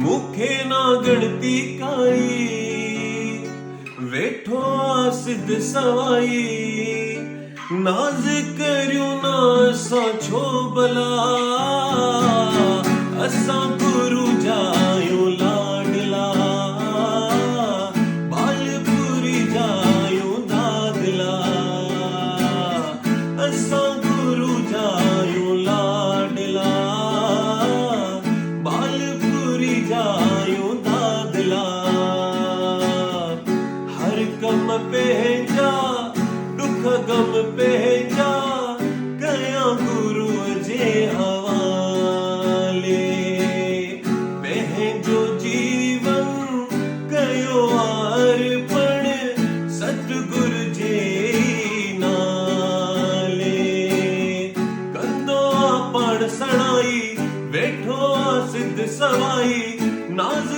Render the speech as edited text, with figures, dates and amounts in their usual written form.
मुखे ना गणती काई वेठो आ सिद्ध सवाई नाज करियो ना असां छो भला असां गुरु जायो लाडला बालपुरी जायो दादला असां गुरु जायो लाडला बालपुरी जायो दादला हर कम पंहिंजा दुख गम पंहिंजा कया गुरु जे हवाले पंहिंजो जीवन कयो अर्पण सतगुरु जे नाले कंदो आ पाण सणाई वेठो आ सिद्ध सवाई नाज़